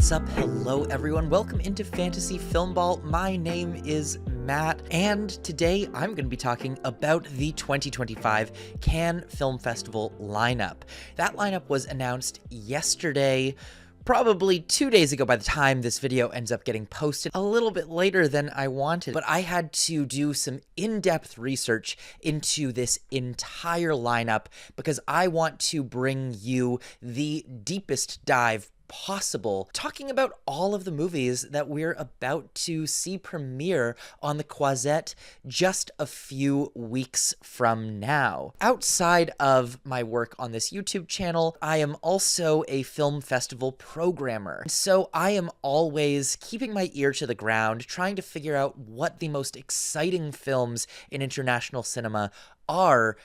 What's up? Hello everyone, welcome into Fantasy Film Ball. My name is Matt, and today I'm going to be talking about the 2025 Cannes Film Festival lineup. That lineup was announced yesterday, probably 2 days ago by the time this video ends up getting posted, a little bit later than I wanted, but I had to do some in-depth research into this entire lineup because I want to bring you the deepest dive possible, talking about all of the movies that we're about to see premiere on the Croisette just a few weeks from now. Outside of my work on this YouTube channel, I am also a film festival programmer. So I am always keeping my ear to the ground, trying to figure out what the most exciting films in international cinema are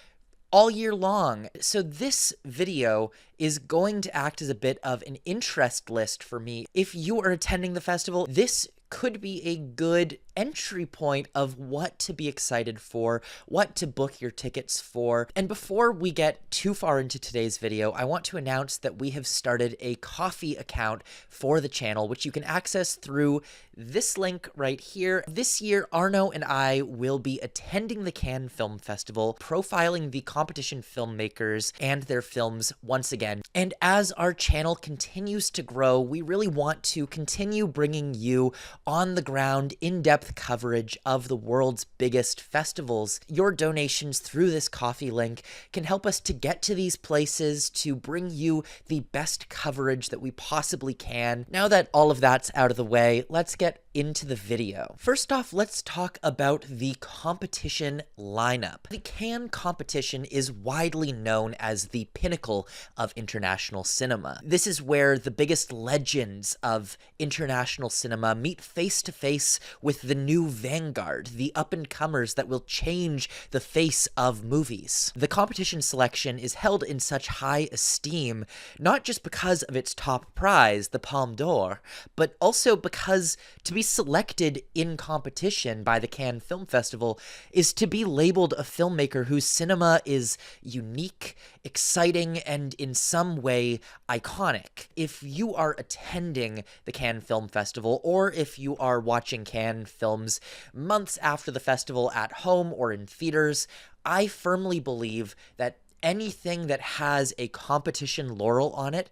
all year long. So this video is going to act as a bit of an interest list for me. If you are attending the festival, this could be a good entry point of what to be excited for, what to book your tickets for. And before we get too far into today's video, I want to announce that we have started a coffee account for the channel, which you can access through this link right here. This year, Arno and I will be attending the Cannes Film Festival, profiling the competition filmmakers and their films once again. And as our channel continues to grow, we really want to continue bringing you on the ground, in-depth coverage of the world's biggest festivals. Your donations through this coffee link can help us to get to these places, to bring you the best coverage that we possibly can. Now that all of that's out of the way, let's get into the video. First off, let's talk about the competition lineup. The Cannes competition is widely known as the pinnacle of international cinema. This is where the biggest legends of international cinema meet face to face with the new vanguard, the up-and-comers that will change the face of movies. The competition selection is held in such high esteem, not just because of its top prize, the Palme d'Or, but also because to be selected in competition by the Cannes Film Festival is to be labeled a filmmaker whose cinema is unique, exciting, and in some way iconic. If you are attending the Cannes Film Festival, or if you are watching Cannes films months after the festival at home or in theaters, I firmly believe that anything that has a competition laurel on it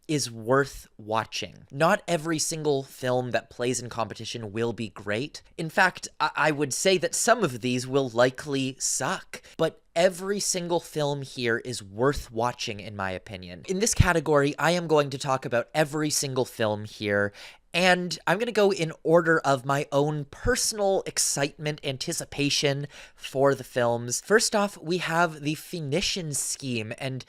is worth watching. Not every single film that plays in competition will be great. In fact, I would say that some of these will likely suck, but every single film here is worth watching, in my opinion. In this category, I am going to talk about every single film here, and I'm going to go in order of my own personal excitement, anticipation for the films. First off, we have the Phoenician Scheme, and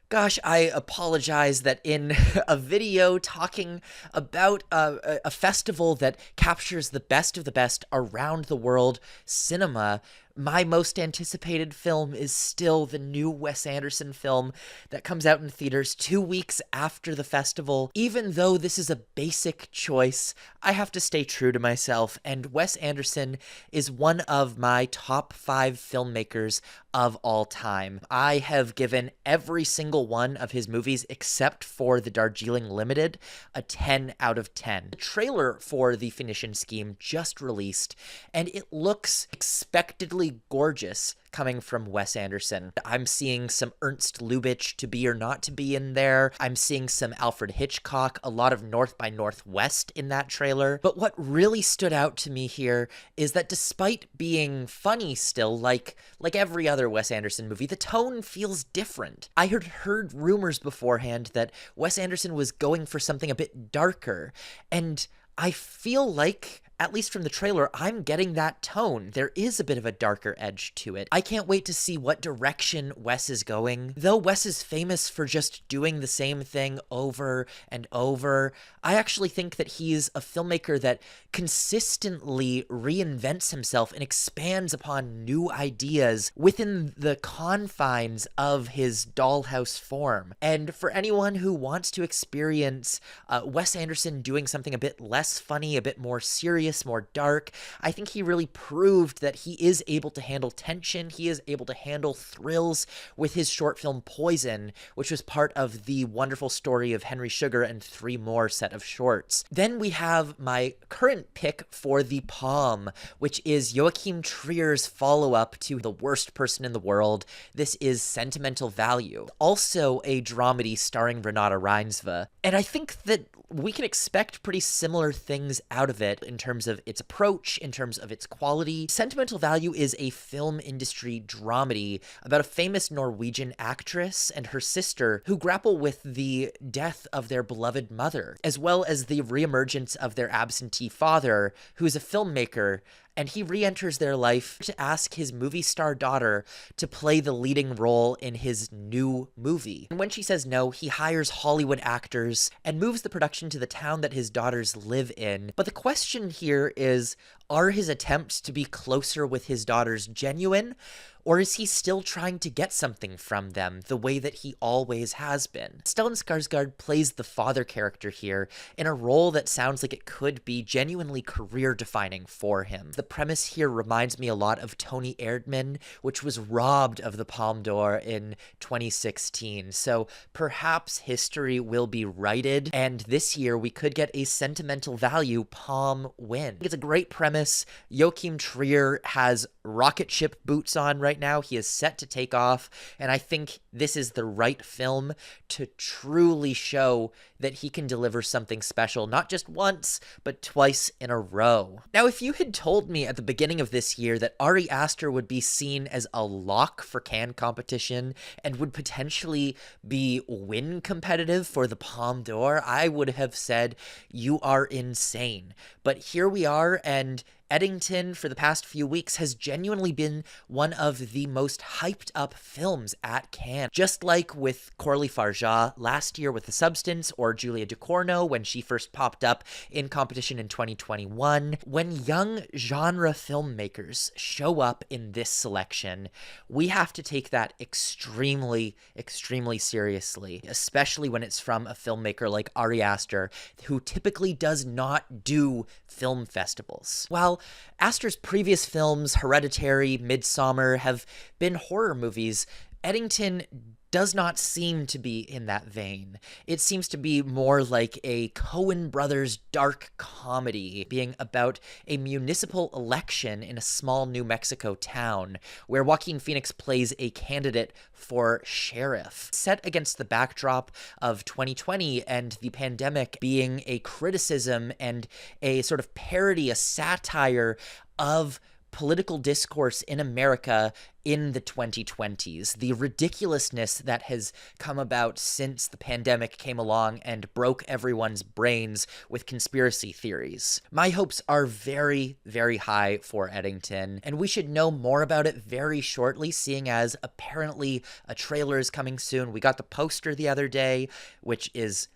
gosh, I apologize that in a video talking about a festival that captures the best of the best around the world cinema, my most anticipated film is still the new Wes Anderson film that comes out in theaters 2 weeks after the festival. Even though this is a basic choice, I have to stay true to myself, and Wes Anderson is one of my top 5 filmmakers of all time. I have given every single one of his movies, except for the Darjeeling Limited, a 10 out of 10. The trailer for the Phoenician Scheme just released, and it looks expectedly gorgeous coming from Wes Anderson. I'm seeing some Ernst Lubitsch, To Be or Not to Be, in there. I'm seeing some Alfred Hitchcock, a lot of North by Northwest in that trailer. But what really stood out to me here is that despite being funny still, like every other Wes Anderson movie, the tone feels different. I had heard rumors beforehand that Wes Anderson was going for something a bit darker, and I feel like, at least from the trailer, I'm getting that tone. There is a bit of a darker edge to it. I can't wait to see what direction Wes is going. Though Wes is famous for just doing the same thing over and over, I actually think that he's a filmmaker that consistently reinvents himself and expands upon new ideas within the confines of his dollhouse form. And for anyone who wants to experience Wes Anderson doing something a bit less funny, a bit more serious, serious, more dark. I think he really proved that he is able to handle tension. He is able to handle thrills with his short film Poison, which was part of the wonderful story of Henry Sugar and 3 more set of shorts. Then we have my current pick for the Palme, which is Joachim Trier's follow-up to The Worst Person in the World. This is Sentimental Value, also a dramedy starring Renate Reinsve. And I think that we can expect pretty similar things out of it in terms of its approach, in terms of its quality. Sentimental Value is a film industry dramedy about a famous Norwegian actress and her sister who grapple with the death of their beloved mother, as well as the reemergence of their absentee father, who is a filmmaker, and he re-enters their life to ask his movie star daughter to play the leading role in his new movie. And when she says no, he hires Hollywood actors and moves the production to the town that his daughters live in. But the question here is, are his attempts to be closer with his daughters genuine, or is he still trying to get something from them the way that he always has been? Stellan Skarsgård plays the father character here in a role that sounds like it could be genuinely career-defining for him. The premise here reminds me a lot of Tony Erdmann, which was robbed of the Palme d'Or in 2016. So perhaps history will be righted, and this year we could get a Sentimental Value Palme win. It's a great premise. Joachim Trier has rocket ship boots on right now. He is set to take off, and I think this is the right film to truly show that he can deliver something special, not just once, but twice in a row. Now, if you had told me at the beginning of this year that Ari Aster would be seen as a lock for Cannes competition and would potentially be win competitive for the Palme d'Or, I would have said, you are insane. But here we are, and Eddington, for the past few weeks, has genuinely been one of the most hyped up films at Cannes. Just like with Coralie Farja last year with The Substance, or Julia Ducournau when she first popped up in competition in 2021. When young genre filmmakers show up in this selection, we have to take that extremely, extremely seriously, especially when it's from a filmmaker like Ari Aster, who typically does not do film festivals. While Aster's previous films, Hereditary, Midsommar, have been horror movies, Eddington does not seem to be in that vein. It seems to be more like a Coen Brothers dark comedy, being about a municipal election in a small New Mexico town, where Joaquin Phoenix plays a candidate for sheriff. Set against the backdrop of 2020 and the pandemic being a criticism and a sort of parody, a satire of political discourse in America in the 2020s, the ridiculousness that has come about since the pandemic came along and broke everyone's brains with conspiracy theories. My hopes are very, very high for Eddington, and we should know more about it very shortly, seeing as apparently a trailer is coming soon. We got the poster the other day, which is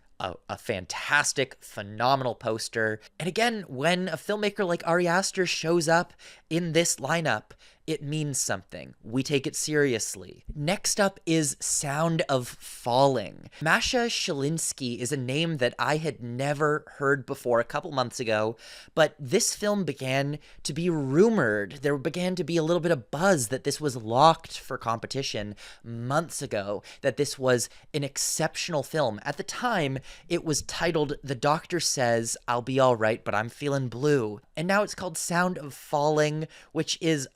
a fantastic, phenomenal poster. And again, when a filmmaker like Ari Aster shows up in this lineup, it means something. We take it seriously. Next up is Sound of Falling. Masha Shilinsky is a name that I had never heard before a couple months ago, but this film began to be rumored. There began to be a little bit of buzz that this was locked for competition months ago, that this was an exceptional film. At the time, it was titled The Doctor Says I'll Be All Right, But I'm Feeling Blue. And now it's called Sound of Falling, which is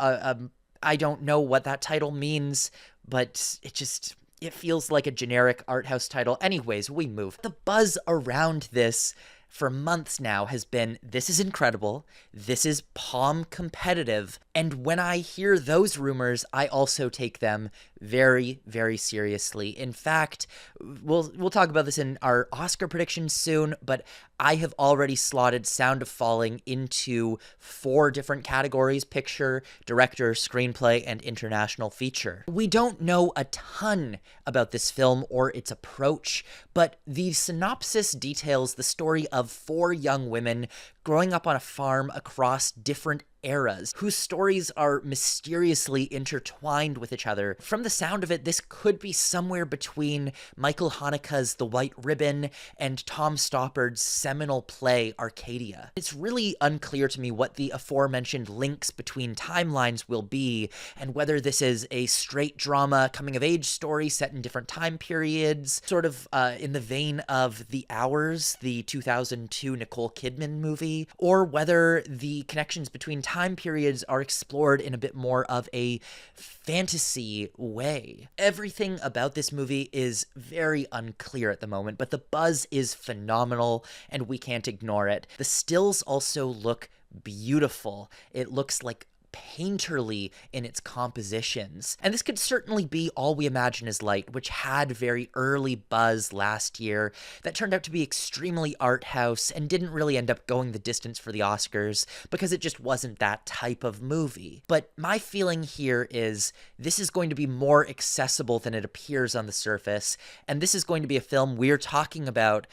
I don't know what that title means, but it feels like a generic art house title. Anyways, we move. The buzz around this for months now has been, this is incredible, this is Palme competitive, and when I hear those rumors, I also take them very, very seriously. In fact, we'll talk about this in our Oscar predictions soon, but I have already slotted Sound of Falling into 4 different categories: picture, director, screenplay, and international feature. We don't know a ton about this film or its approach, but the synopsis details the story of 4 young women growing up on a farm across different eras, whose stories are mysteriously intertwined with each other. From the sound of it, this could be somewhere between Michael Haneke's The White Ribbon and Tom Stoppard's seminal play Arcadia. It's really unclear to me what the aforementioned links between timelines will be, and whether this is a straight drama coming-of-age story set in different time periods, sort of in the vein of The Hours, the 2002 Nicole Kidman movie, or whether the connections between time periods are explored in a bit more of a fantasy way. Everything about this movie is very unclear at the moment, but the buzz is phenomenal, and we can't ignore it. The stills also look beautiful. It looks like painterly in its compositions. And this could certainly be All We Imagine Is Light, which had very early buzz last year that turned out to be extremely art house and didn't really end up going the distance for the Oscars because it just wasn't that type of movie. But my feeling here is this is going to be more accessible than it appears on the surface, and this is going to be a film we're talking about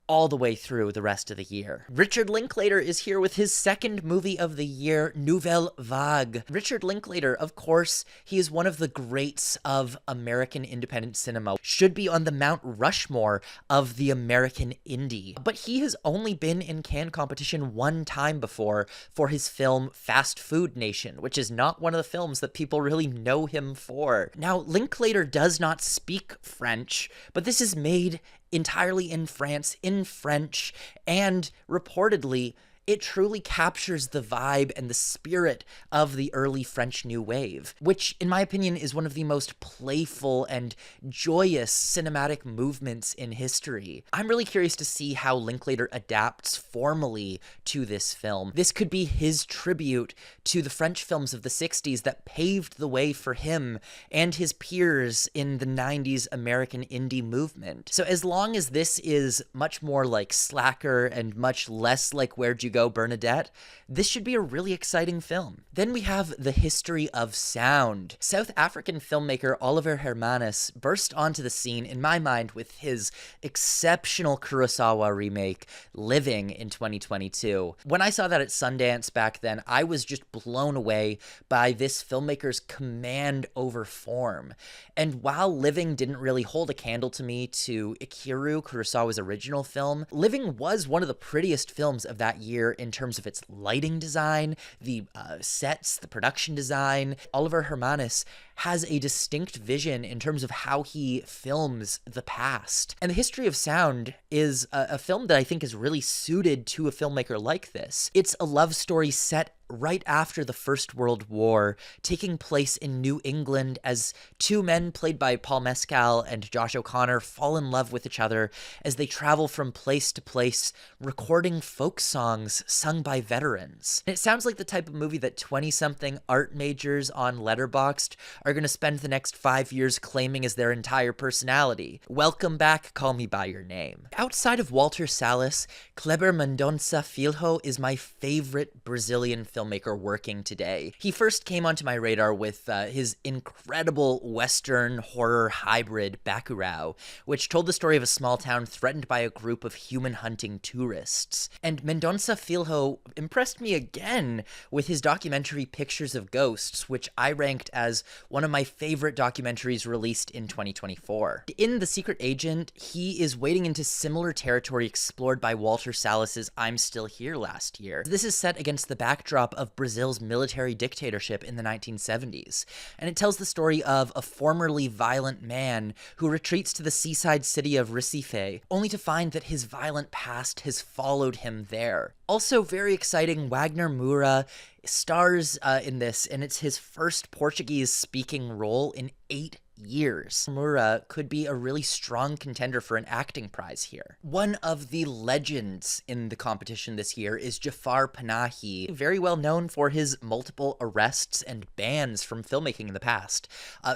all the way through the rest of the year. Richard Linklater is here with his second movie of the year, Nouvelle Vague. Richard Linklater, of course, he is one of the greats of American independent cinema, should be on the Mount Rushmore of the American indie. But he has only been in Cannes competition one time before for his film Fast Food Nation, which is not one of the films that people really know him for. Now, Linklater does not speak French, but this is made entirely in France, in French, and reportedly, it truly captures the vibe and the spirit of the early French New Wave, which, in my opinion, is one of the most playful and joyous cinematic movements in history. I'm really curious to see how Linklater adapts formally to this film. This could be his tribute to the French films of the 60s that paved the way for him and his peers in the 90s American indie movement. So as long as this is much more like Slacker and much less like Where'd You Go, Bernadette, this should be a really exciting film. Then we have The History of Sound. South African filmmaker Oliver Hermanus burst onto the scene, in my mind, with his exceptional Kurosawa remake, Living, in 2022. When I saw that at Sundance back then, I was just blown away by this filmmaker's command over form. And while Living didn't really hold a candle to me to Ikiru, Kurosawa's original film, Living was one of the prettiest films of that year in terms of its lighting design, the sets, the production design. Oliver Hermanus has a distinct vision in terms of how he films the past. And The History of Sound is a film that I think is really suited to a filmmaker like this. It's a love story set right after the First World War, taking place in New England as two men played by Paul Mescal and Josh O'Connor fall in love with each other as they travel from place to place, recording folk songs sung by veterans. And it sounds like the type of movie that 20-something art majors on Letterboxd are going to spend the next 5 years claiming as their entire personality. Welcome back, Call Me By Your Name. Outside of Walter Salles, Kleber Mendonça Filho is my favorite Brazilian filmmaker working today. He first came onto my radar with his incredible Western horror hybrid Bacurau, which told the story of a small town threatened by a group of human-hunting tourists. And Mendonça Filho impressed me again with his documentary Pictures of Ghosts, which I ranked as one of my favorite documentaries released in 2024. In The Secret Agent, he is wading into similar territory explored by Walter Salles' I'm Still Here last year. This is set against the backdrop of Brazil's military dictatorship in the 1970s, and it tells the story of a formerly violent man who retreats to the seaside city of Recife, only to find that his violent past has followed him there. Also very exciting, Wagner Moura stars in this, and it's his first Portuguese-speaking role in 8 years. Moura could be a really strong contender for an acting prize here. One of the legends in the competition this year is Jafar Panahi, very well known for his multiple arrests and bans from filmmaking in the past.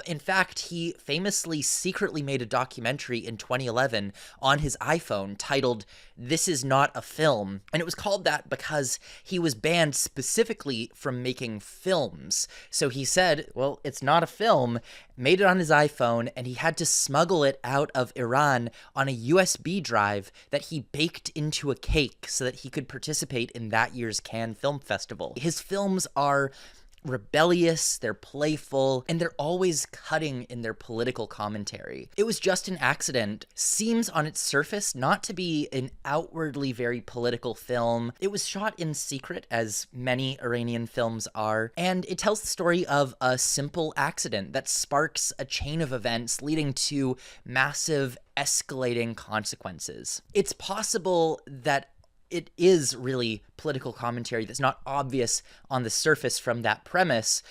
In fact, he famously secretly made a documentary in 2011 on his iPhone titled "This is not a film." And it was called that because he was banned specifically from making films. So he said, well, it's not a film, made it on his iPhone, and he had to smuggle it out of Iran on a USB drive that he baked into a cake so that he could participate in that year's Cannes Film Festival. His films are rebellious, they're playful, and they're always cutting in their political commentary. It Was Just an Accident seems on its surface not to be an outwardly very political film. It was shot in secret, as many Iranian films are, and it tells the story of a simple accident that sparks a chain of events leading to massive escalating consequences. It's possible that it is really political commentary that's not obvious on the surface from that premise,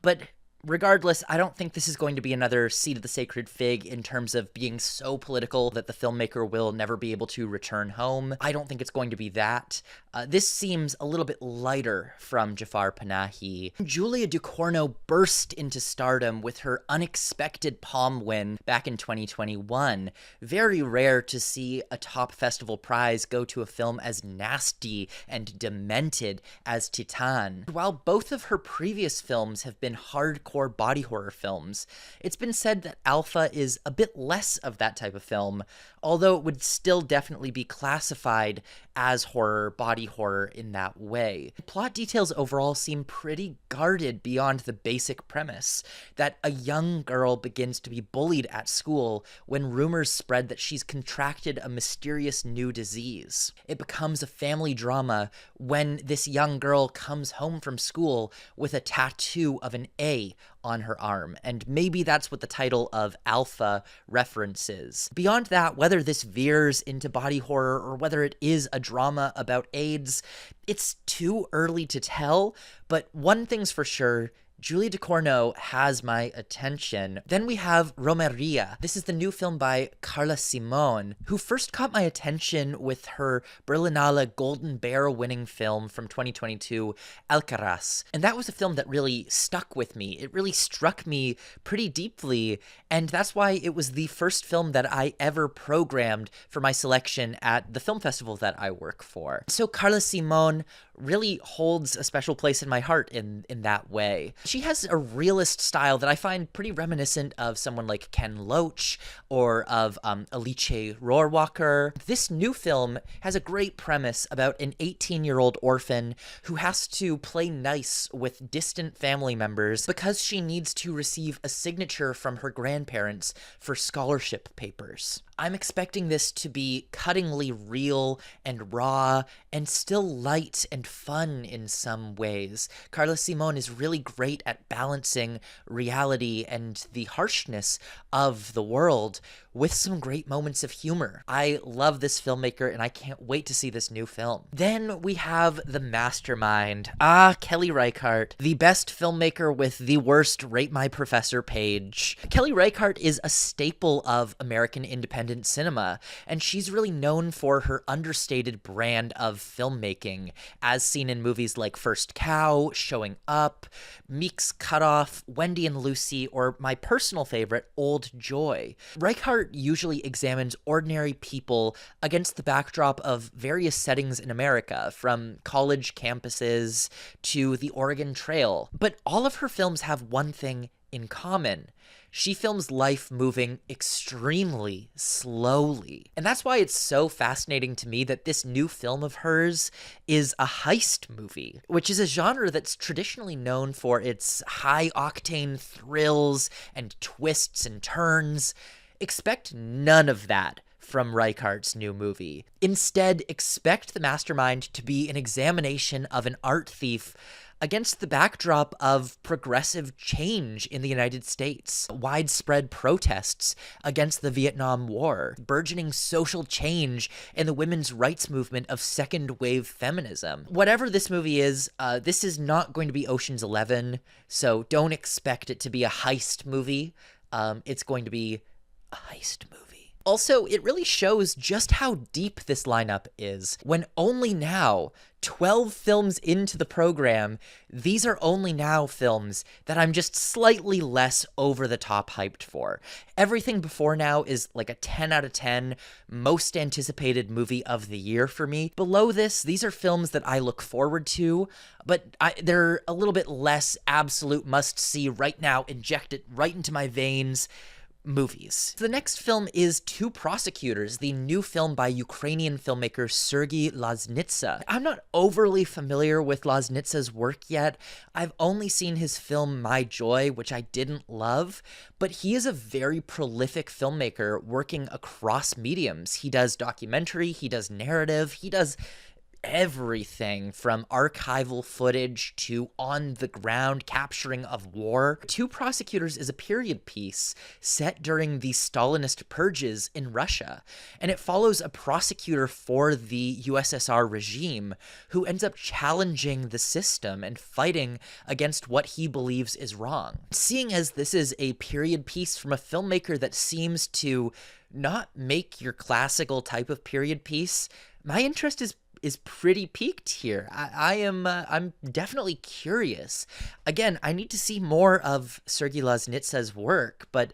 but regardless, I don't think this is going to be another Seed of the Sacred Fig in terms of being so political that the filmmaker will never be able to return home. I don't think it's going to be that. This seems a little bit lighter from Jafar Panahi. Julia Ducournau burst into stardom with her unexpected Palme win back in 2021. Very rare to see a top festival prize go to a film as nasty and demented as Titan. While both of her previous films have been hardcore body horror films, it's been said that Alpha is a bit less of that type of film, although it would still definitely be classified as horror, body horror in that way. Plot details overall seem pretty guarded beyond the basic premise that a young girl begins to be bullied at school when rumors spread that she's contracted a mysterious new disease. It becomes a family drama when this young girl comes home from school with a tattoo of an A on her arm, and maybe that's what the title of Alpha references. Beyond that, whether this veers into body horror or whether it is a drama about AIDS, it's too early to tell, but one thing's for sure, Julia Ducournau has my attention. Then we have Romería. This is the new film by Carla Simón, who first caught my attention with her Berlinale Golden Bear winning film from 2022, Alcaraz. And that was a film that really stuck with me. It really struck me pretty deeply, and that's why it was the first film that I ever programmed for my selection at the film festival that I work for. So Carla Simón really holds a special place in my heart in that way. She has a realist style that I find pretty reminiscent of someone like Ken Loach or of Alice Rohrwacher. This new film has a great premise about an 18-year-old orphan who has to play nice with distant family members because she needs to receive a signature from her grandparents for scholarship papers. I'm expecting this to be cuttingly real and raw and still light and fun in some ways. Carla Simón is really great at balancing reality and the harshness of the world with some great moments of humor. I love this filmmaker and I can't wait to see this new film. Then we have The Mastermind. Kelly Reichardt, the best filmmaker with the worst Rate My Professor page. Kelly Reichardt is a staple of American independent cinema, and she's really known for her understated brand of filmmaking, as seen in movies like First Cow, Showing Up, Meek's Cutoff, Wendy and Lucy, or my personal favorite, Old Joy. Reichardt usually examines ordinary people against the backdrop of various settings in America, from college campuses to the Oregon Trail. But all of her films have one thing in common. She films life moving extremely slowly. And that's why it's so fascinating to me that this new film of hers is a heist movie, which is a genre that's traditionally known for its high-octane thrills and twists and turns. Expect none of that from Reichardt's new movie. Instead, expect The Mastermind to be an examination of an art thief against the backdrop of progressive change in the United States, widespread protests against the Vietnam War, burgeoning social change in the women's rights movement of second-wave feminism. Whatever this movie is, this is not going to be Ocean's 11, so don't expect it to be a heist movie. It's going to be a heist movie. Also, it really shows just how deep this lineup is, when only now, 12 films into the program, these are only now films that I'm just slightly less over the top hyped for. Everything before now is like a 10 out of 10 most anticipated movie of the year for me. Below this, these are films that I look forward to, but they're a little bit less absolute must-see right now, inject it right into my veins movies. The next film is Two Prosecutors, the new film by Ukrainian filmmaker Sergei Loznitsa. I'm not overly familiar with Loznitsa's work yet. I've only seen his film My Joy, which I didn't love, but he is a very prolific filmmaker working across mediums. He does documentary, he does narrative, he does everything from archival footage to on-the-ground capturing of war. Two Prosecutors is a period piece set during the Stalinist purges in Russia, and it follows a prosecutor for the USSR regime who ends up challenging the system and fighting against what he believes is wrong. Seeing as this is a period piece from a filmmaker that seems to not make your classical type of period piece, my interest is pretty piqued here. I'm definitely curious. Again, I need to see more of Sergei Loznitsa's work, but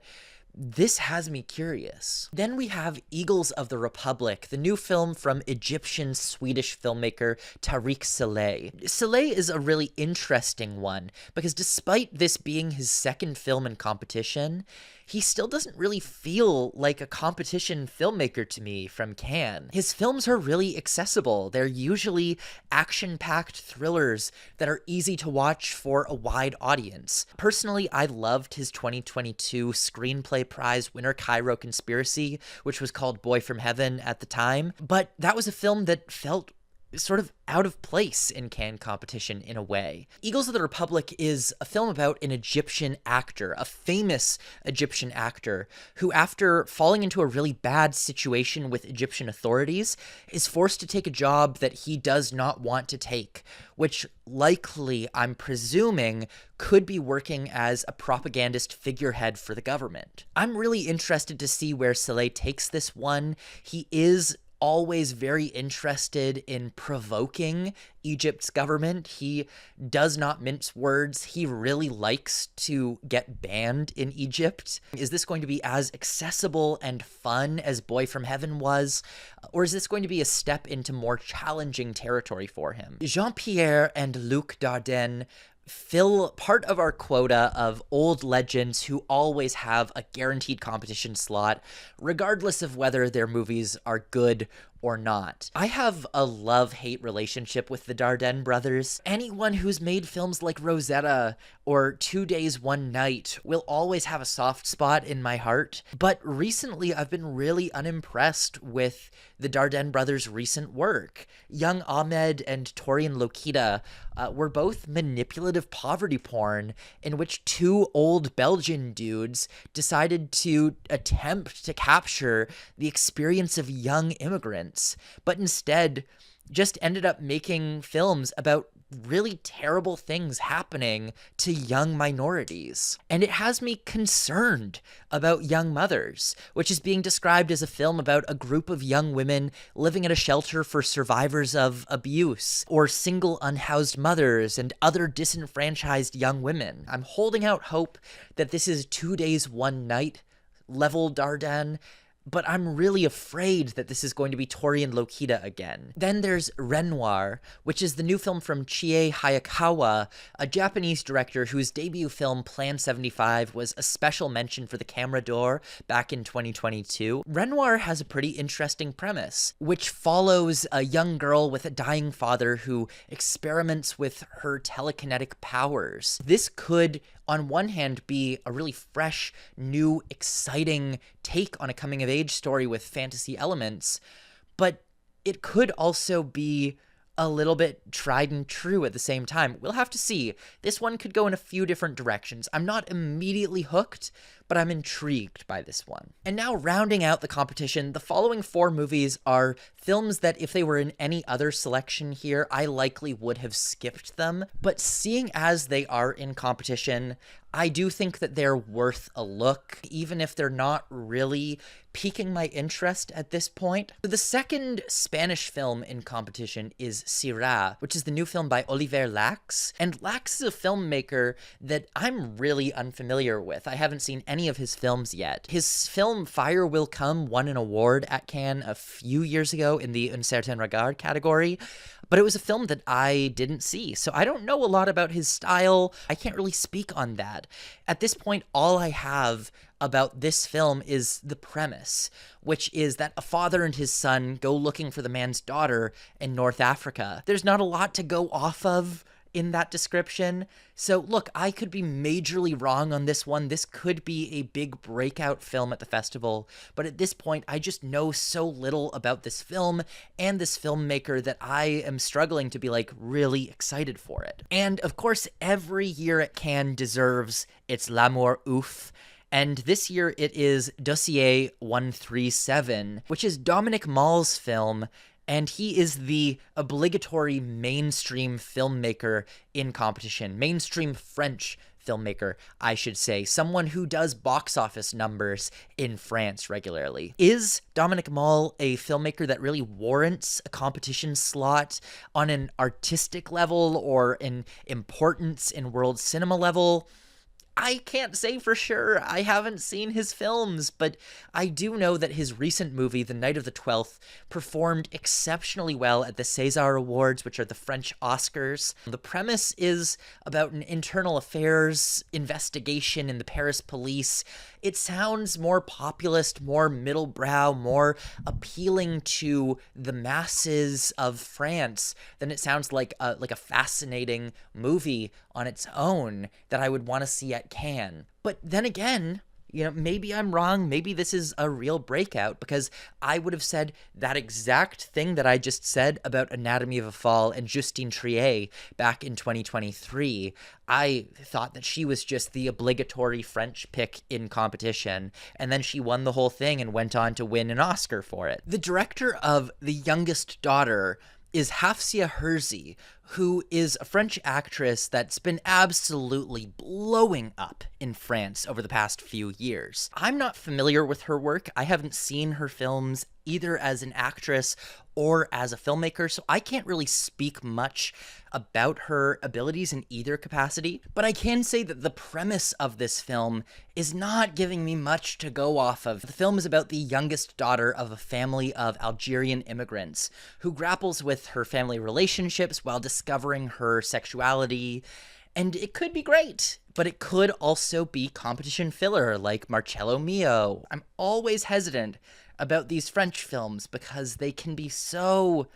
this has me curious. Then we have Eagles of the Republic, the new film from Egyptian-Swedish filmmaker Tariq Saleh. Saleh is a really interesting one, because despite this being his second film in competition, he still doesn't really feel like a competition filmmaker to me from Cannes. His films are really accessible. They're usually action-packed thrillers that are easy to watch for a wide audience. Personally, I loved his 2022 Screenplay Prize winner Cairo Conspiracy, which was called Boy from Heaven at the time, but that was a film that felt sort of out of place in Cannes competition in a way. Eagles of the Republic is a film about an Egyptian actor, a famous Egyptian actor, who after falling into a really bad situation with Egyptian authorities, is forced to take a job that he does not want to take, which likely, I'm presuming, could be working as a propagandist figurehead for the government. I'm really interested to see where Saleh takes this one. He is always very interested in provoking Egypt's government. He does not mince words. He really likes to get banned in Egypt. Is this going to be as accessible and fun as Boy from Heaven was? Or is this going to be a step into more challenging territory for him? Jean-Pierre and Luc Dardenne fill part of our quota of old legends who always have a guaranteed competition slot, regardless of whether their movies are good or not. I have a love-hate relationship with the Dardenne brothers. Anyone who's made films like Rosetta or 2 Days, 1 Night will always have a soft spot in my heart, but recently I've been really unimpressed with the Dardenne brothers' recent work. Young Ahmed and Torian Lokita were both manipulative poverty porn in which two old Belgian dudes decided to attempt to capture the experience of young immigrants, but instead just ended up making films about really terrible things happening to young minorities. And it has me concerned about Young Mothers, which is being described as a film about a group of young women living at a shelter for survivors of abuse, or single unhoused mothers and other disenfranchised young women. I'm holding out hope that this is 2 Days, 1 Night level Dardenne, but I'm really afraid that this is going to be Torian Lokita again. Then there's Renoir, which is the new film from Chie Hayakawa, a Japanese director whose debut film Plan 75 was a special mention for the Camera d'Or back in 2022. Renoir has a pretty interesting premise, which follows a young girl with a dying father who experiments with her telekinetic powers. This could, on one hand, be a really fresh, new, exciting take on a coming-of-age story with fantasy elements, but it could also be a little bit tried and true at the same time. We'll have to see. This one could go in a few different directions. I'm not immediately hooked, but I'm intrigued by this one. And now, rounding out the competition, the following 4 movies are films that if they were in any other selection here, I likely would have skipped them. But seeing as they are in competition, I do think that they're worth a look, even if they're not really piquing my interest at this point. The second Spanish film in competition is Sirat, which is the new film by Oliver Lax. And Lax is a filmmaker that I'm really unfamiliar with. I haven't seen any of his films yet. His film Fire Will Come won an award at Cannes a few years ago in the Un Certain Regard category, but it was a film that I didn't see, so I don't know a lot about his style. I can't really speak on that. At this point, all I have about this film is the premise, which is that a father and his son go looking for the man's daughter in North Africa. There's not a lot to go off of in that description. So look, I could be majorly wrong on this one. This could be a big breakout film at the festival, but at this point, I just know so little about this film and this filmmaker that I am struggling to be like really excited for it. And of course, every year at Cannes deserves its L'amour ouf. And this year it is Dossier 137, which is Dominic Mall's film, and he is the obligatory mainstream filmmaker in competition. Mainstream French filmmaker, I should say. Someone who does box office numbers in France regularly. Is Dominic Mall a filmmaker that really warrants a competition slot on an artistic level or an importance in world cinema level? I can't say for sure. I haven't seen his films, but I do know that his recent movie, The Night of the 12th, performed exceptionally well at the César Awards, which are the French Oscars. The premise is about an internal affairs investigation in the Paris police. It sounds more populist, more middlebrow, more appealing to the masses of France than it sounds like a fascinating movie on its own that I would want to see at Cannes. But then again, maybe I'm wrong. Maybe this is a real breakout, because I would have said that exact thing that I just said about Anatomy of a Fall and Justine Triet back in 2023. I thought that she was just the obligatory French pick in competition, and then she won the whole thing and went on to win an Oscar for it. The director of The Youngest Daughter is Hafsia Herzi, who is a French actress that's been absolutely blowing up in France over the past few years. I'm not familiar with her work. I haven't seen her films either as an actress or as a filmmaker, so I can't really speak much about her abilities in either capacity, but I can say that the premise of this film is not giving me much to go off of. The film is about the youngest daughter of a family of Algerian immigrants who grapples with her family relationships while discovering her sexuality, and it could be great, but it could also be competition filler like Marcello Mio. I'm always hesitant about these French films because they can be so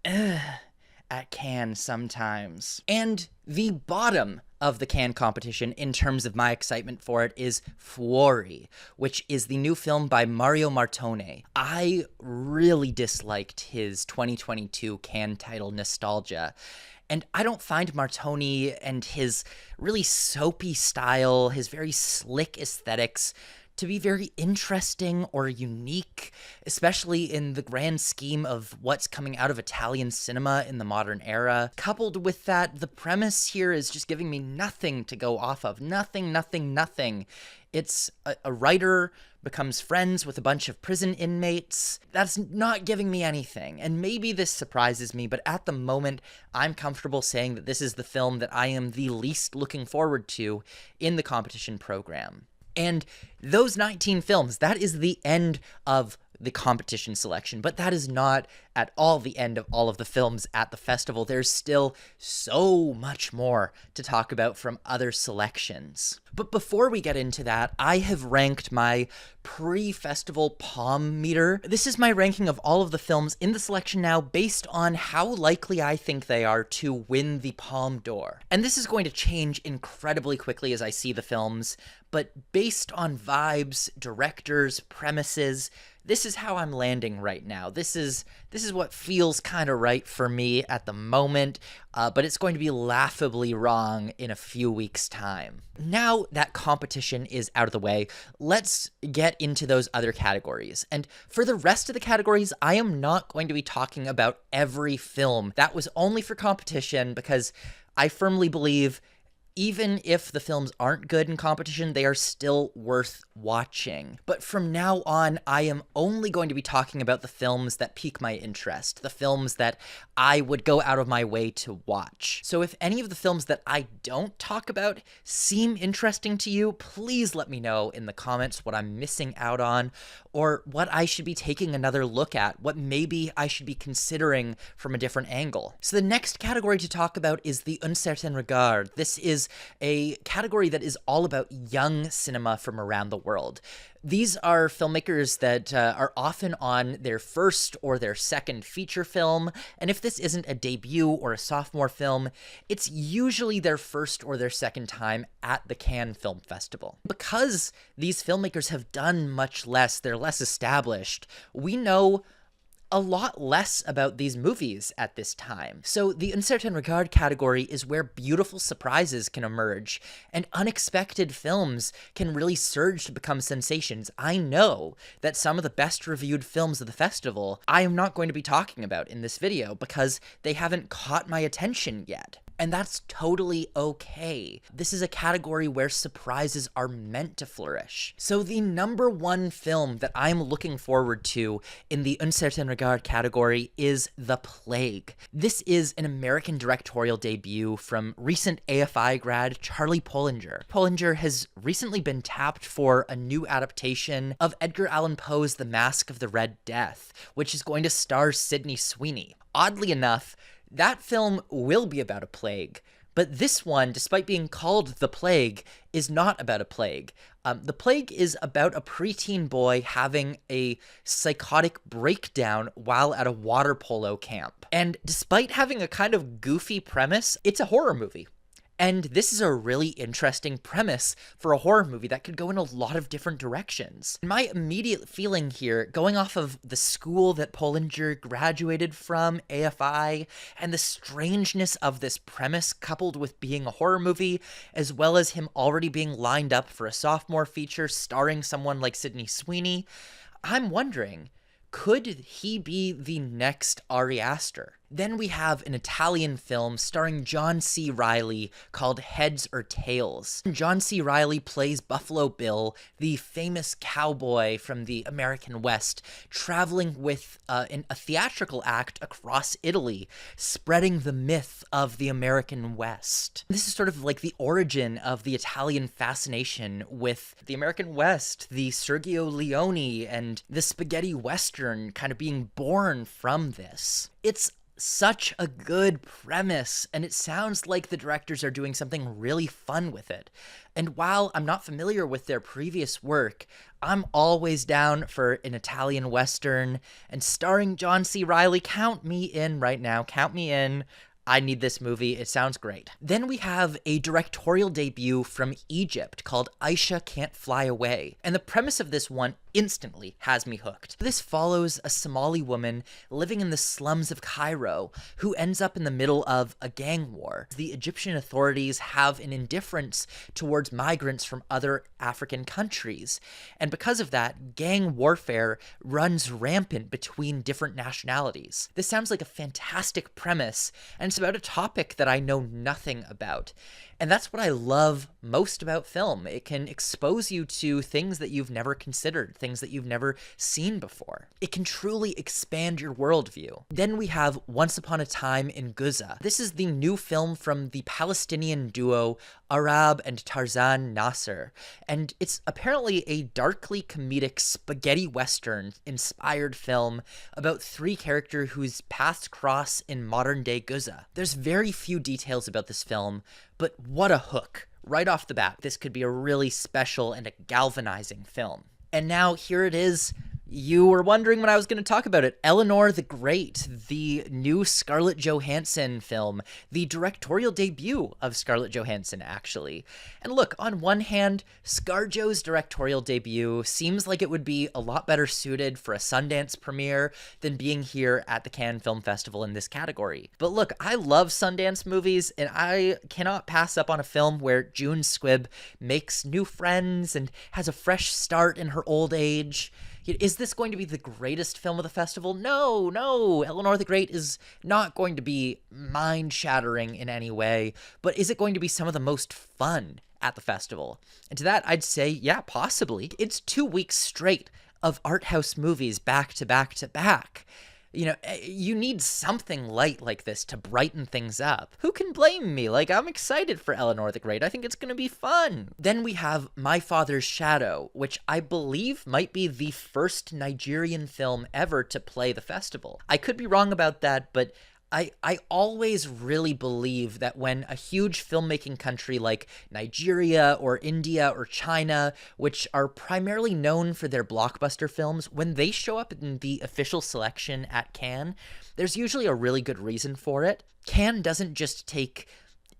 at Cannes sometimes. And the bottom of the Cannes competition in terms of my excitement for it is Fuori, which is the new film by Mario Martone. I really disliked his 2022 Cannes title Nostalgia, and I don't find Martone and his really soapy style, his very slick aesthetics, to be very interesting or unique, especially in the grand scheme of what's coming out of Italian cinema in the modern era. Coupled with that, the premise here is just giving me nothing to go off of. Nothing. It's a writer becomes friends with a bunch of prison inmates. That's not giving me anything, and maybe this surprises me, but at the moment, I'm comfortable saying that this is the film that I am the least looking forward to in the competition program. And those 19 films, that is the end of the competition selection, but that is not at all the end of all of the films at the festival. There's still so much more to talk about from other selections. But before we get into that, I have ranked my pre-festival Palme meter. This is my ranking of all of the films in the selection now based on how likely I think they are to win the Palme d'Or. And this is going to change incredibly quickly as I see the films, but based on vibes, directors, premises, this is how I'm landing right now. This is what feels kind of right for me at the moment, but it's going to be laughably wrong in a few weeks' time. Now that competition is out of the way, let's get into those other categories. And for the rest of the categories, I am not going to be talking about every film. That was only for competition because I firmly believe Even if the films aren't good in competition, they are still worth watching. But from now on, I am only going to be talking about the films that pique my interest, the films that I would go out of my way to watch. So if any of the films that I don't talk about seem interesting to you, please let me know in the comments what I'm missing out on, or what I should be taking another look at, what maybe I should be considering from a different angle. So the next category to talk about is the Un Certain Regard. This is a category that is all about young cinema from around the world. These are filmmakers that are often on their first or their second feature film, and if this isn't a debut or a sophomore film, it's usually their first or their second time at the Cannes Film Festival. Because these filmmakers have done much less, they're less established, we know a lot less about these movies at this time. So the Un Certain Regard category is where beautiful surprises can emerge, and unexpected films can really surge to become sensations. I know that some of the best reviewed films of the festival I am not going to be talking about in this video because they haven't caught my attention yet. And that's totally okay. This is a category where surprises are meant to flourish. So the number one film that I'm looking forward to in the Un Certain Regard category is The Plague. This is an American directorial debut from recent AFI grad Charlie Pollinger. Pollinger has recently been tapped for a new adaptation of Edgar Allan Poe's The Masque of the Red Death, which is going to star Sydney Sweeney. Oddly enough, that film will be about a plague, but this one, despite being called The Plague, is not about a plague. The Plague is about a preteen boy having a psychotic breakdown while at a water polo camp. And despite having a kind of goofy premise, it's a horror movie. And this is a really interesting premise for a horror movie that could go in a lot of different directions. My immediate feeling here, going off of the school that Pollinger graduated from, AFI, and the strangeness of this premise coupled with being a horror movie, as well as him already being lined up for a sophomore feature starring someone like Sydney Sweeney, I'm wondering, could he be the next Ari Aster? Then we have an Italian film starring John C. Reilly called Heads or Tails. John C. Reilly plays Buffalo Bill, the famous cowboy from the American West, traveling with a theatrical act across Italy, spreading the myth of the American West. This is sort of like the origin of the Italian fascination with the American West, the Sergio Leone, and the spaghetti western kind of being born from this. It's such a good premise, and it sounds like the directors are doing something really fun with it. And while I'm not familiar with their previous work, I'm always down for an Italian Western, and starring John C. Reilly, count me in right now, count me in. I need this movie. It sounds great. Then we have a directorial debut from Egypt called Aisha Can't Fly Away. And the premise of this one instantly has me hooked. This follows a Somali woman living in the slums of Cairo who ends up in the middle of a gang war. The Egyptian authorities have an indifference towards migrants from other African countries. And because of that, gang warfare runs rampant between different nationalities. This sounds like a fantastic premise, and it's about a topic that I know nothing about. And that's what I love most about film. It can expose you to things that you've never considered, things that you've never seen before. It can truly expand your worldview. Then we have Once Upon a Time in Gaza. This is the new film from the Palestinian duo Arab and Tarzan Nasser, and it's apparently a darkly comedic spaghetti western inspired film about three characters whose paths cross in modern-day Gaza. There's very few details about this film, but what a hook. Right off the bat, this could be a really special and a galvanizing film. And now here it is. You were wondering when I was going to talk about it. Eleanor the Great, the new Scarlett Johansson film, the directorial debut of Scarlett Johansson, actually. And look, on one hand, ScarJo's directorial debut seems like it would be a lot better suited for a Sundance premiere than being here at the Cannes Film Festival in this category. But look, I love Sundance movies, and I cannot pass up on a film where June Squibb makes new friends and has a fresh start in her old age. Is this going to be the greatest film of the festival? No, no. Eleanor the Great is not going to be mind-shattering in any way, but is it going to be some of the most fun at the festival? And to that, I'd say, yeah, possibly. It's 2 weeks straight of art house movies back to back to back. You know, you need something light like this to brighten things up. Who can blame me? Like, I'm excited for Eleanor the Great. I think it's going to be fun. Then we have My Father's Shadow, which I believe might be the first Nigerian film ever to play the festival. I could be wrong about that, but I always really believe that when a huge filmmaking country like Nigeria or India or China, which are primarily known for their blockbuster films, when they show up in the official selection at Cannes, there's usually a really good reason for it. Cannes doesn't just take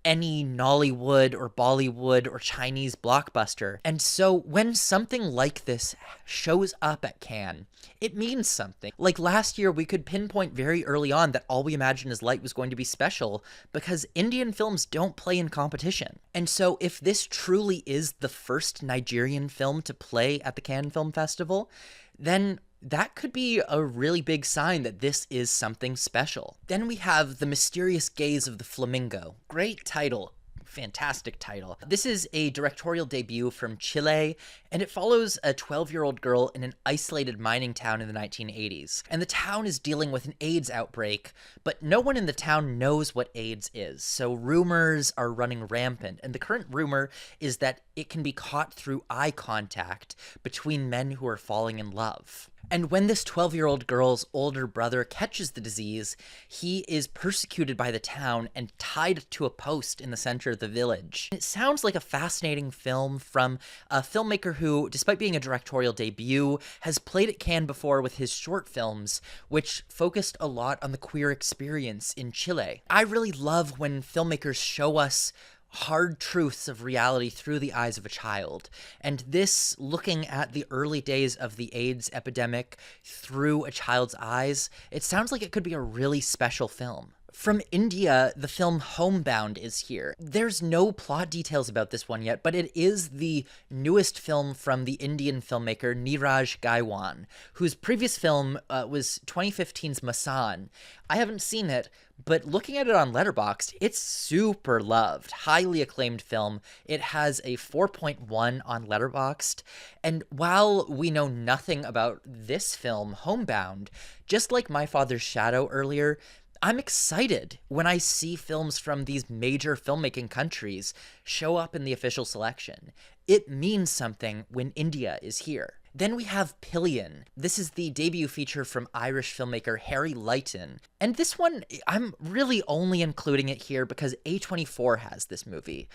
any Nollywood or Bollywood or Chinese blockbuster. And so when something like this shows up at Cannes, it means something. Like last year, we could pinpoint very early on that All We Imagine Is Light was going to be special because Indian films don't play in competition. And so if this truly is the first Nigerian film to play at the Cannes Film Festival, then that could be a really big sign that this is something special. Then we have The Mysterious Gaze of the Flamingo. Great title. Fantastic title. This is a directorial debut from Chile, and it follows a 12-year-old girl in an isolated mining town in the 1980s. And the town is dealing with an AIDS outbreak, but no one in the town knows what AIDS is, so rumors are running rampant. And the current rumor is that it can be caught through eye contact between men who are falling in love. And when this 12-year-old girl's older brother catches the disease, he is persecuted by the town and tied to a post in the center of the village. It sounds like a fascinating film from a filmmaker who, despite being a directorial debut, has played at Cannes before with his short films, which focused a lot on the queer experience in Chile. I really love when filmmakers show us hard truths of reality through the eyes of a child. And this, looking at the early days of the AIDS epidemic through a child's eyes, it sounds like it could be a really special film. From India, the film Homebound is here. There's no plot details about this one yet, but it is the newest film from the Indian filmmaker Neeraj Gaiwan, whose previous film was 2015's Masan. I haven't seen it, but looking at it on Letterboxd, it's super loved, highly acclaimed film. It has a 4.1 on Letterboxd, and while we know nothing about this film, Homebound, just like My Father's Shadow earlier, I'm excited when I see films from these major filmmaking countries show up in the official selection. It means something when India is here. Then we have Pillion. This is the debut feature from Irish filmmaker Harry Leighton. And this one, I'm really only including it here because A24 has this movie.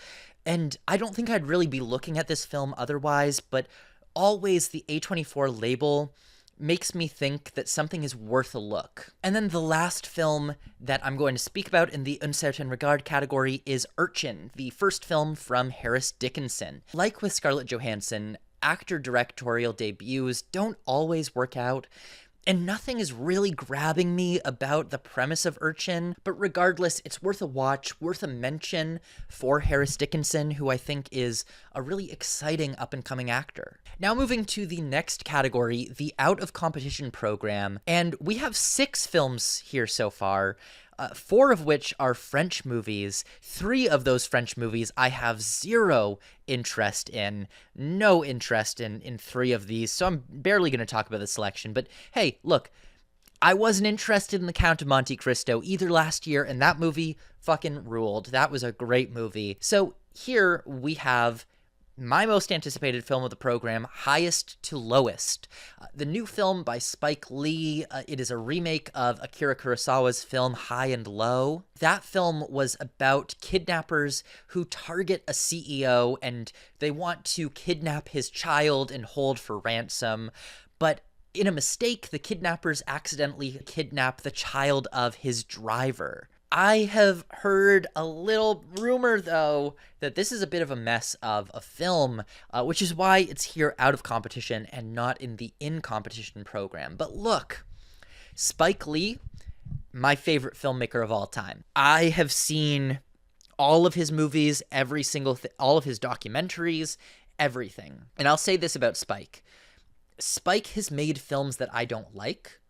And I don't think I'd really be looking at this film otherwise, but always the A24 label makes me think that something is worth a look. And then the last film that I'm going to speak about in the Uncertain Regard category is Urchin, the first film from Harris Dickinson. Like with Scarlett Johansson, actor directorial debuts don't always work out, and nothing is really grabbing me about the premise of Urchin, but regardless, it's worth a watch, worth a mention for Harris Dickinson, who I think is a really exciting up-and-coming actor. Now moving to the next category, the out-of-competition program, and we have 6 films here so far, 4 of which are French movies. 3 of those French movies I have zero interest in, no interest in 3 of these, so I'm barely going to talk about the selection. But hey, look, I wasn't interested in The Count of Monte Cristo either last year, and that movie fucking ruled. That was a great movie. So here we have my most anticipated film of the program, Highest to Lowest. The new film by Spike Lee. It is a remake of Akira Kurosawa's film High and Low. That film was about kidnappers who target a CEO and they want to kidnap his child and hold for ransom. But in a mistake, the kidnappers accidentally kidnap the child of his driver. I have heard a little rumor, though, that this is a bit of a mess of a film, which is why it's here out of competition and not in the in-competition program. But look, Spike Lee, my favorite filmmaker of all time. I have seen all of his movies, every single all of his documentaries, everything. And I'll say this about Spike. Spike has made films that I don't like,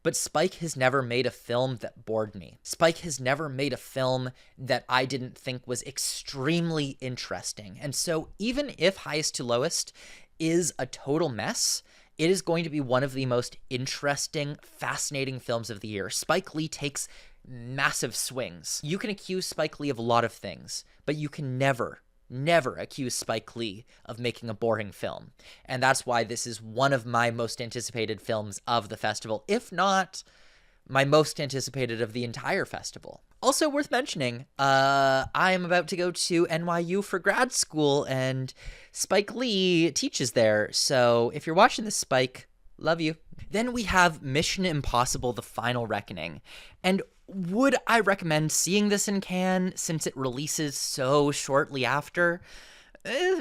but Spike has never made a film that bored me. Spike has never made a film that I didn't think was extremely interesting. And so even if Highest to Lowest is a total mess, it is going to be one of the most interesting, fascinating films of the year. Spike Lee takes massive swings. You can accuse Spike Lee of a lot of things, but you can never accuse Spike Lee of making a boring film. And that's why this is one of my most anticipated films of the festival, if not my most anticipated of the entire festival. Also worth mentioning, I am about to go to NYU for grad school, and Spike Lee teaches there. So if you're watching this, Spike, love you. Then we have Mission Impossible: The Final Reckoning. And would I recommend seeing this in Cannes since it releases so shortly after?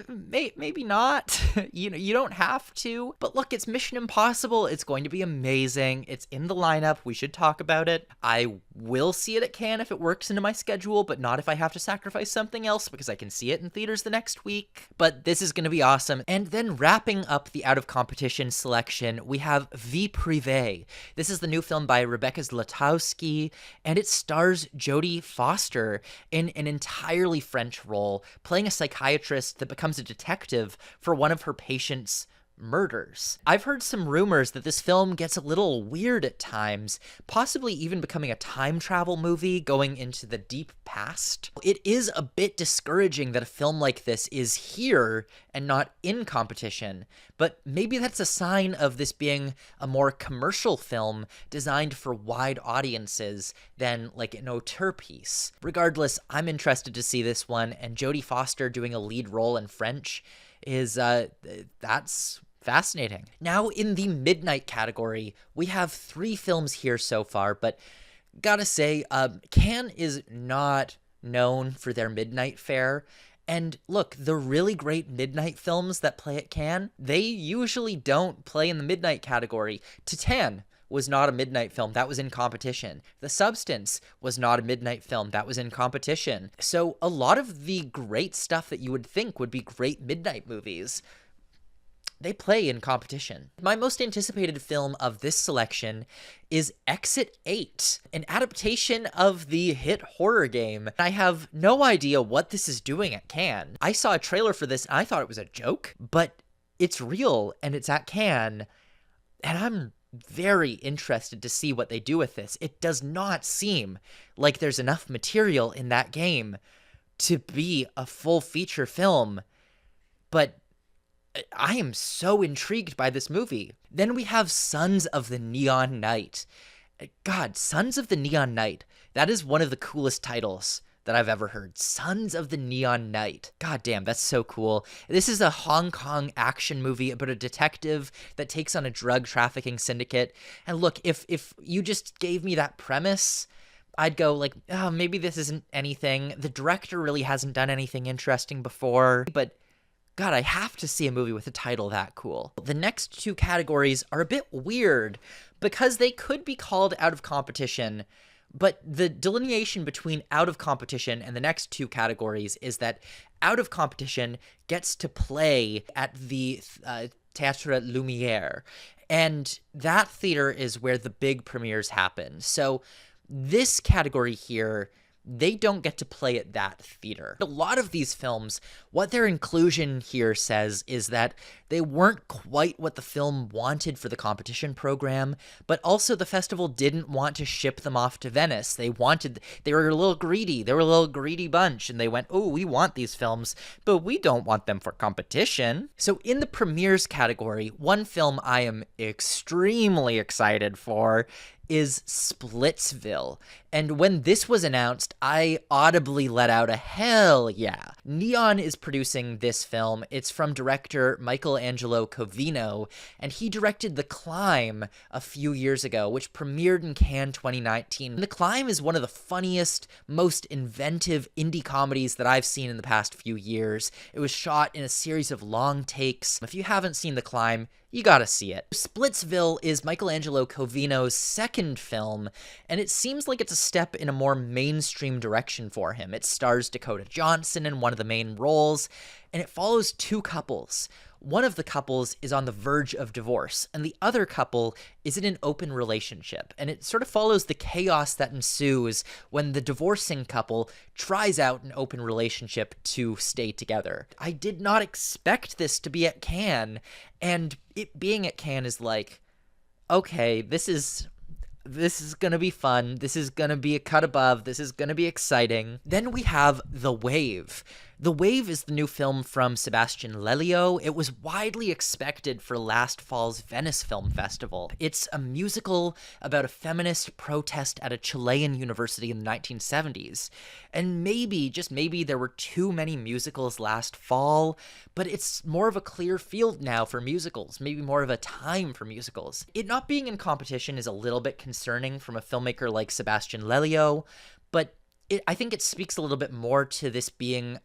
Maybe not. You don't have to. But look, it's Mission Impossible. It's going to be amazing. It's in the lineup. We should talk about it. I will see it at Cannes if it works into my schedule, but not if I have to sacrifice something else, because I can see it in theaters the next week. But this is going to be awesome. And then wrapping up the out of competition selection, we have Vie Privée. This is the new film by Rebecca Zlotowski, and it stars Jodie Foster in an entirely French role, playing a psychiatrist that becomes a detective for one of her patients' murders. I've heard some rumors that this film gets a little weird at times, possibly even becoming a time travel movie going into the deep past. It is a bit discouraging that a film like this is here and not in competition, but maybe that's a sign of this being a more commercial film designed for wide audiences than like an auteur piece. Regardless, I'm interested to see this one, and Jodie Foster doing a lead role in French is, that's fascinating. Now in the midnight category, we have 3 films here so far, but gotta say, Cannes is not known for their midnight fare. And look, the really great midnight films that play at Cannes, they usually don't play in the midnight category. Titane was not a midnight film. That was in competition. The Substance was not a midnight film. That was in competition. So a lot of the great stuff that you would think would be great midnight movies, they play in competition. My most anticipated film of this selection is Exit 8, an adaptation of the hit horror game. I have no idea what this is doing at Cannes. I saw a trailer for this and I thought it was a joke, but it's real and it's at Cannes, and I'm very interested to see what they do with this. It does not seem like there's enough material in that game to be a full feature film, but I am so intrigued by this movie. Then we have Sons of the Neon Night. God, Sons of the Neon Night. That is one of the coolest titles that I've ever heard. Sons of the Neon Night. God damn, that's so cool. This is a Hong Kong action movie about a detective that takes on a drug trafficking syndicate. And look, if you just gave me that premise, I'd go like, oh, maybe this isn't anything. The director really hasn't done anything interesting before, but God, I have to see a movie with a title that cool. The next 2 categories are a bit weird because they could be called out of competition, but the delineation between out of competition and the next 2 categories is that out of competition gets to play at the Théâtre Lumière, and that theater is where the big premieres happen. So this category here, they don't get to play at that theater. A lot of these films, what their inclusion here says is that they weren't quite what the film wanted for the competition program, but also the festival didn't want to ship them off to Venice. They were a little greedy. They were a little greedy bunch, and they went, oh, we want these films, but we don't want them for competition. So in the premieres category, one film I am extremely excited for is Splitsville. And when this was announced, I audibly let out a hell yeah. Neon is producing this film. It's from director Michelangelo Covino, and he directed The Climb a few years ago, which premiered in Cannes 2019. The Climb is one of the funniest, most inventive indie comedies that I've seen in the past few years. It was shot in a series of long takes. If you haven't seen The Climb, you gotta see it. Splitsville is Michelangelo Covino's second film, and it seems like it's a step in a more mainstream direction for him. It stars Dakota Johnson in one of the main roles, and it follows two couples. One of the couples is on the verge of divorce, and the other couple is in an open relationship. And it sort of follows the chaos that ensues when the divorcing couple tries out an open relationship to stay together. I did not expect this to be at Cannes, and it being at Cannes is like, okay, this is gonna be fun. This is gonna be a cut above. This is gonna be exciting. Then we have The Wave. The Wave is the new film from Sebastian Lelio. It was widely expected for last fall's Venice Film Festival. It's a musical about a feminist protest at a Chilean university in the 1970s. And maybe, just maybe, there were too many musicals last fall, but it's more of a clear field now for musicals, maybe more of a time for musicals. It not being in competition is a little bit concerning from a filmmaker like Sebastian Lelio, but I think it speaks a little bit more to this being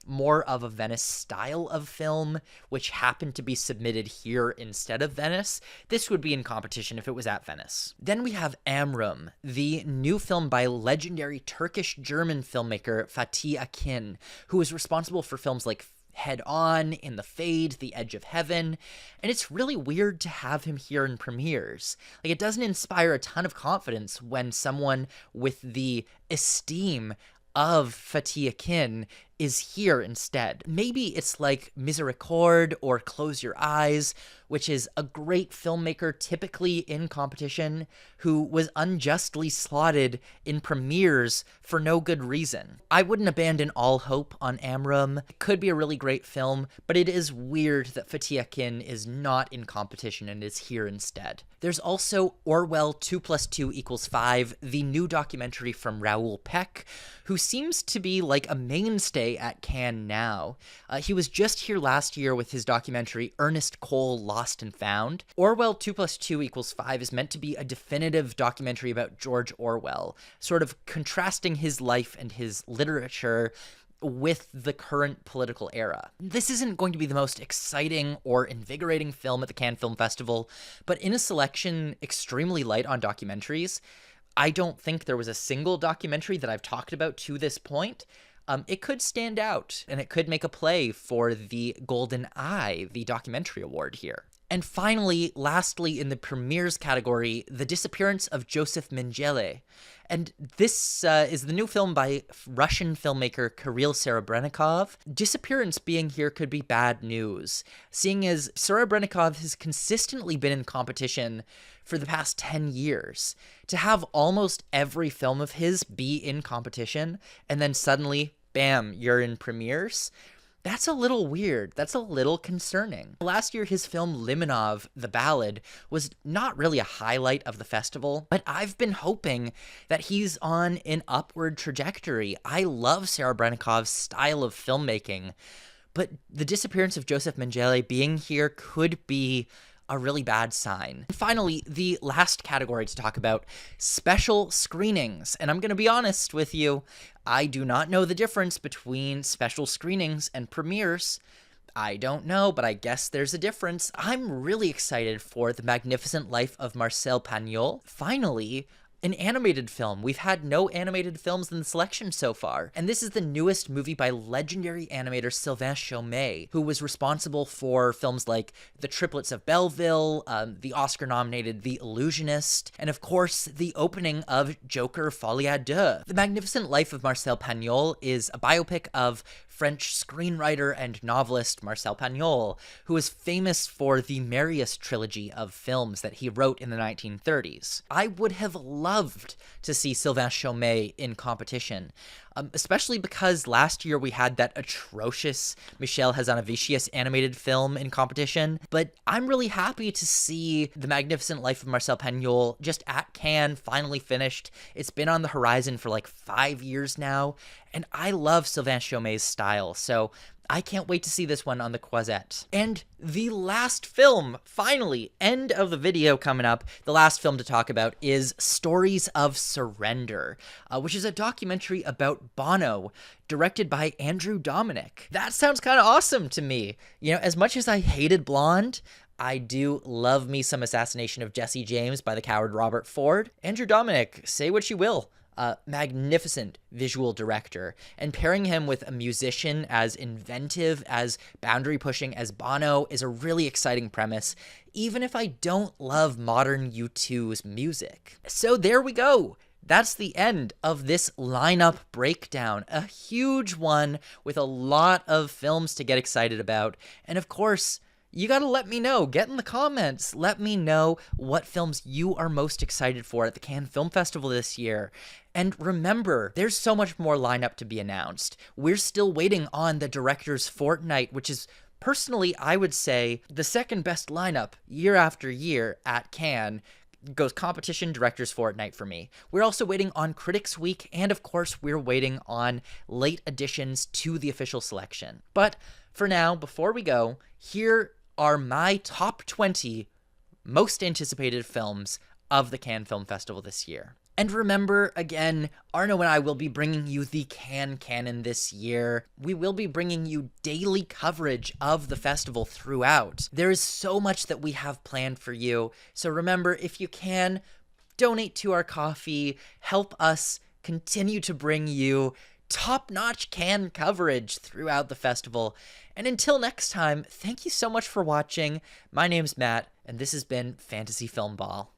more of a Venice style of film, which happened to be submitted here instead of Venice. This would be in competition if it was at Venice. Then we have Amrum, the new film by legendary Turkish-German filmmaker Fatih Akin, who is responsible for films like Head On, In the Fade, The Edge of Heaven, and it's really weird to have him here in premieres. Like, it doesn't inspire a ton of confidence when someone with the esteem of Fatih Akin is here instead. Maybe it's like Miséricorde or Close Your Eyes, which is a great filmmaker typically in competition who was unjustly slotted in premieres for no good reason. I wouldn't abandon all hope on Amrum. It could be a really great film, but it is weird that Fatih Akin is not in competition and is here instead. There's also Orwell 2+2=5, the new documentary from Raoul Peck, who seems to be like a mainstay at Cannes now. He was just here last year with his documentary Ernest Cole Lost and Found. Orwell 2+2=5 is meant to be a definitive documentary about George Orwell, sort of contrasting his life and his literature with the current political era. This isn't going to be the most exciting or invigorating film at the Cannes Film Festival, but in a selection extremely light on documentaries, I don't think there was a single documentary that I've talked about to this point. It could stand out, and it could make a play for the Golden Eye, the documentary award here. And finally, lastly, in the premieres category, The Disappearance of Joseph Mengele. And this is the new film by Russian filmmaker Kirill Serebrennikov. Disappearance being here could be bad news, seeing as Serebrennikov has consistently been in competition for the past 10 years. To have almost every film of his be in competition, and then suddenly, bam, you're in premieres, that's a little weird. That's a little concerning. Last year, his film Limonov, The Ballad, was not really a highlight of the festival, but I've been hoping that he's on an upward trajectory. I love Serebrennikov's style of filmmaking, but the disappearance of Joseph Mengele being here could be a really bad sign. And finally, the last category to talk about, special screenings. And I'm going to be honest with you, I do not know the difference between special screenings and premieres. I don't know, but I guess there's a difference. I'm really excited for The Magnificent Life of Marcel Pagnol. Finally, an animated film. We've had no animated films in the selection so far. And this is the newest movie by legendary animator Sylvain Chomet, who was responsible for films like The Triplets of Belleville, the Oscar-nominated The Illusionist, and of course, the opening of Joker Folie à Deux. The Magnificent Life of Marcel Pagnol is a biopic of French screenwriter and novelist Marcel Pagnol, who is famous for the Marius trilogy of films that he wrote in the 1930s. I would have loved to see Sylvain Chomet in competition, especially because last year we had that atrocious Michel Hazanavicius animated film in competition, but I'm really happy to see The Magnificent Life of Marcel Pagnol just at Cannes, finally finished. It's been on the horizon for like 5 years now, and I love Sylvain Chomet's style, so I can't wait to see this one on the Croisette. And the last film, finally, end of the video coming up, the last film to talk about is Stories of Surrender, which is a documentary about Bono, directed by Andrew Dominik. That sounds kind of awesome to me. You know, as much as I hated Blonde, I do love me some Assassination of Jesse James by the coward Robert Ford. Andrew Dominik, say what you will. a magnificent visual director, and pairing him with a musician as inventive, as boundary-pushing as Bono is a really exciting premise, even if I don't love modern U2's music. So there we go. That's the end of this lineup breakdown, a huge one with a lot of films to get excited about. And of course, you gotta let me know. Get in the comments. Let me know what films you are most excited for at the Cannes Film Festival this year. And remember, there's so much more lineup to be announced. We're still waiting on the director's fortnight, which is personally, I would say, the second best lineup year after year at Cannes. Goes competition, director's fortnight for me. We're also waiting on Critics Week, and of course, we're waiting on late additions to the official selection. But for now, before we go, here are my top 20 most anticipated films of the Cannes Film Festival this year. And remember, again, Arno and I will be bringing you the Cannes Canon this year. We will be bringing you daily coverage of the festival throughout. There is so much that we have planned for you. So remember, if you can, donate to our coffee, help us continue to bring you top-notch Cannes coverage throughout the festival. And until next time, thank you so much for watching. My name's Matt, and this has been Fantasy Film Ball.